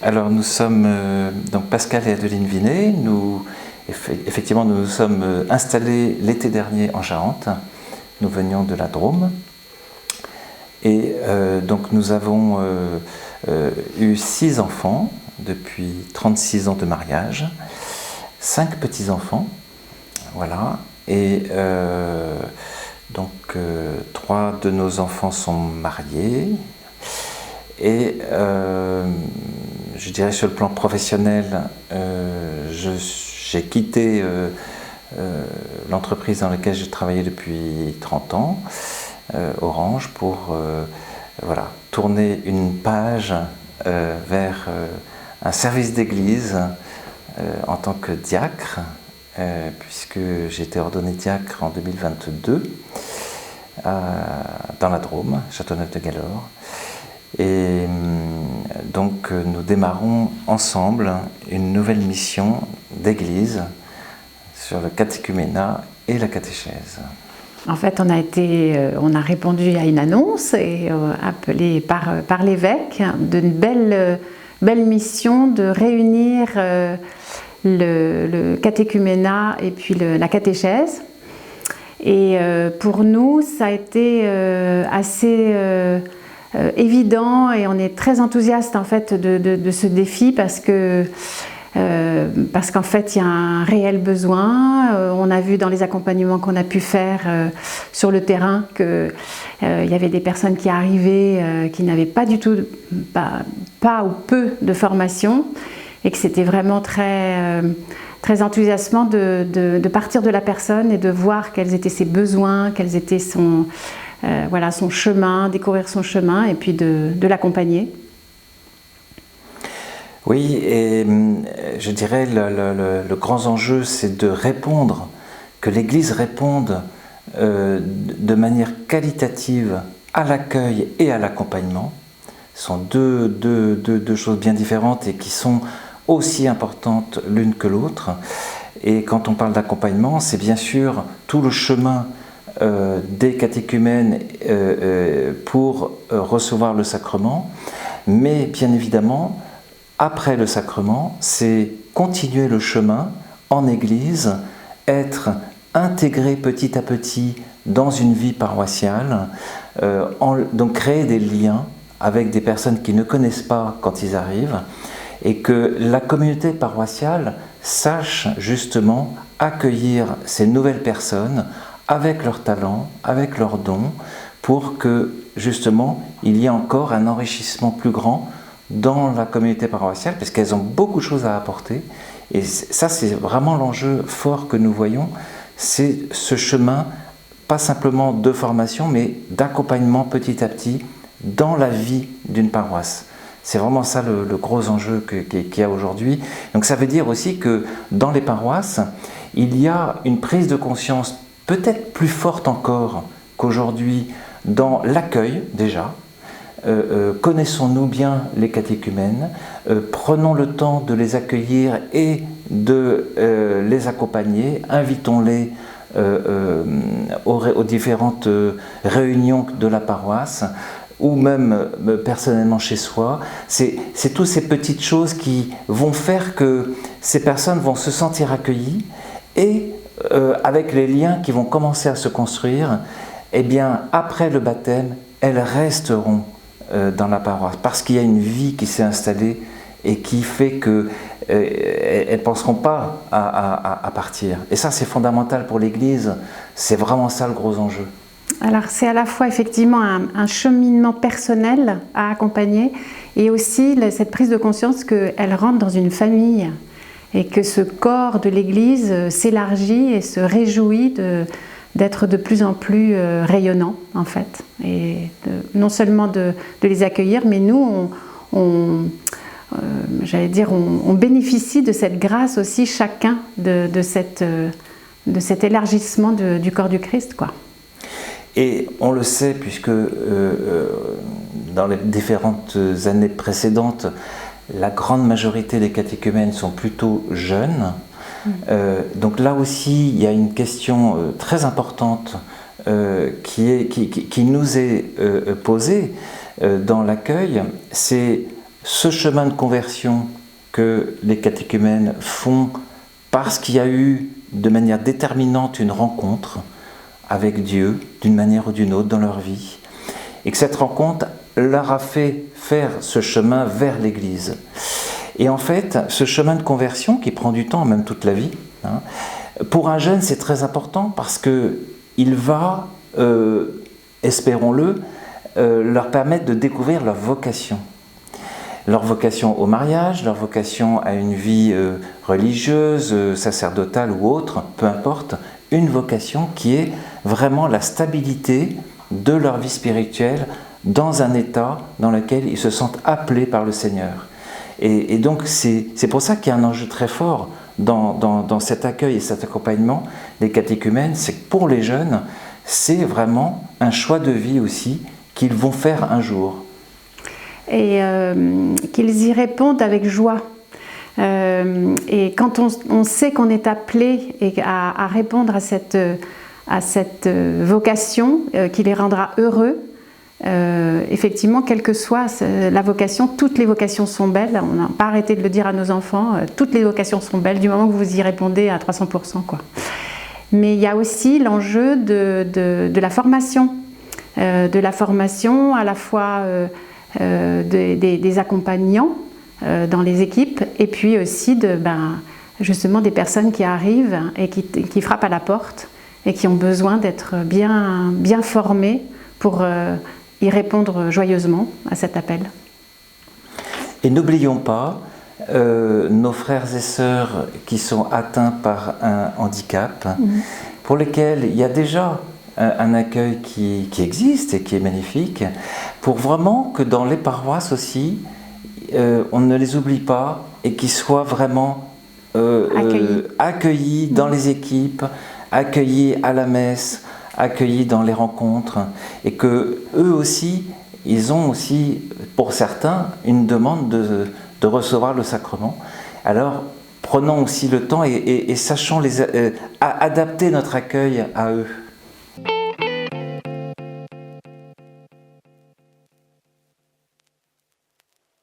Alors nous sommes donc Pascal et Adeline Vinet. Effectivement, nous nous sommes installés l'été dernier en Charente. Nous venions de la Drôme. Et donc nous avons eu 6 enfants depuis 36 ans de mariage, 5 petits-enfants, voilà. Et donc 3 de nos enfants sont mariés. Et je dirais sur le plan professionnel, j'ai quitté l'entreprise dans laquelle j'ai travaillé depuis 30 ans, Orange, pour voilà, tourner une page vers un service d'église en tant que diacre, puisque j'ai été ordonné diacre en 2022 dans la Drôme, Châteauneuf-de-Galore. Et donc nous démarrons ensemble une nouvelle mission d'église sur le catéchuménat et la catéchèse. En fait, on a répondu à une annonce et appelé par l'évêque d'une belle mission de réunir le catéchuménat et puis la catéchèse. Et pour nous, ça a été assez évident et on est très enthousiaste en fait de ce défi parce qu'en fait il y a un réel besoin. On a vu dans les accompagnements qu'on a pu faire sur le terrain qu'il y avait des personnes qui arrivaient qui n'avaient pas du tout, pas ou peu de formation et que c'était vraiment très enthousiasmant de partir de la personne et de voir quels étaient ses besoins, quels étaient son chemin, découvrir son chemin et puis de l'accompagner. Oui, et je dirais le grand enjeu, c'est de répondre, que l'Église réponde de manière qualitative à l'accueil et à l'accompagnement. Ce sont deux choses bien différentes et qui sont aussi importantes l'une que l'autre. Et quand on parle d'accompagnement, c'est bien sûr tout le chemin des catéchumènes pour recevoir le sacrement, mais bien évidemment, après le sacrement, c'est continuer le chemin en Église, être intégré petit à petit dans une vie paroissiale, donc créer des liens avec des personnes qui ne connaissent pas quand ils arrivent, et que la communauté paroissiale sache justement accueillir ces nouvelles personnes avec leurs talents, avec leurs dons, pour que justement il y ait encore un enrichissement plus grand dans la communauté paroissiale, parce qu'elles ont beaucoup de choses à apporter. Et ça, c'est vraiment l'enjeu fort que nous voyons, c'est ce chemin, pas simplement de formation, mais d'accompagnement petit à petit dans la vie d'une paroisse. C'est vraiment ça le gros enjeu qu'il y a aujourd'hui. Donc ça veut dire aussi que dans les paroisses, il y a une prise de conscience peut-être plus forte encore qu'aujourd'hui dans l'accueil déjà. Connaissons-nous bien les catéchumènes, prenons le temps de les accueillir et de les accompagner, invitons-les aux différentes réunions de la paroisse ou même personnellement chez soi. C'est toutes ces petites choses qui vont faire que ces personnes vont se sentir accueillies et avec les liens qui vont commencer à se construire, eh bien après le baptême, elles resteront dans la paroisse, parce qu'il y a une vie qui s'est installée et qui fait qu'elles ne penseront pas à partir. Et ça, c'est fondamental pour l'Église, c'est vraiment ça le gros enjeu. Alors c'est à la fois effectivement un cheminement personnel à accompagner et aussi cette prise de conscience qu'elle rentre dans une famille et que ce corps de l'Église s'élargit et se réjouit d'être de plus en plus rayonnant en fait, et non seulement de les accueillir, mais nous on bénéficie de cette grâce aussi chacun de cet élargissement du corps du Christ, quoi. Et on le sait puisque dans les différentes années précédentes, la grande majorité des catéchumènes sont plutôt jeunes. Donc là aussi, il y a une question très importante qui nous est posée dans l'accueil, c'est ce chemin de conversion que les catéchumènes font parce qu'il y a eu de manière déterminante une rencontre avec Dieu d'une manière ou d'une autre dans leur vie, et que cette rencontre leur a fait faire ce chemin vers l'Église. Et en fait, ce chemin de conversion qui prend du temps, même toute la vie, hein, pour un jeune c'est très important parce qu'il va, espérons-le, leur permettre de découvrir leur vocation. Leur vocation au mariage, leur vocation à une vie religieuse, sacerdotale ou autre, peu importe, une vocation qui est vraiment la stabilité de leur vie spirituelle dans un état dans lequel ils se sentent appelés par le Seigneur. Et donc c'est pour ça qu'il y a un enjeu très fort dans cet accueil et cet accompagnement des catéchumènes, c'est que pour les jeunes, c'est vraiment un choix de vie aussi qu'ils vont faire un jour. Et qu'ils y répondent avec joie. Et quand on sait qu'on est appelé à répondre à cette vocation qui les rendra heureux, effectivement, quelle que soit la vocation, toutes les vocations sont belles. On n'a pas arrêté de le dire à nos enfants, toutes les vocations sont belles du moment que vous y répondez à 300%, quoi. Mais il y a aussi l'enjeu de la formation. De la formation à la fois des accompagnants dans les équipes et puis aussi justement des personnes qui arrivent et qui frappent à la porte et qui ont besoin d'être bien formées pour y répondre joyeusement à cet appel. Et n'oublions pas nos frères et sœurs qui sont atteints par un handicap, pour lesquels il y a déjà un accueil qui existe et qui est magnifique, pour vraiment que dans les paroisses aussi, on ne les oublie pas et qu'ils soient vraiment accueillis dans les équipes, accueillis à la messe, accueillis dans les rencontres, et que eux aussi, ils ont aussi, pour certains, une demande de recevoir le sacrement. Alors, prenons aussi le temps et sachons adapter notre accueil à eux.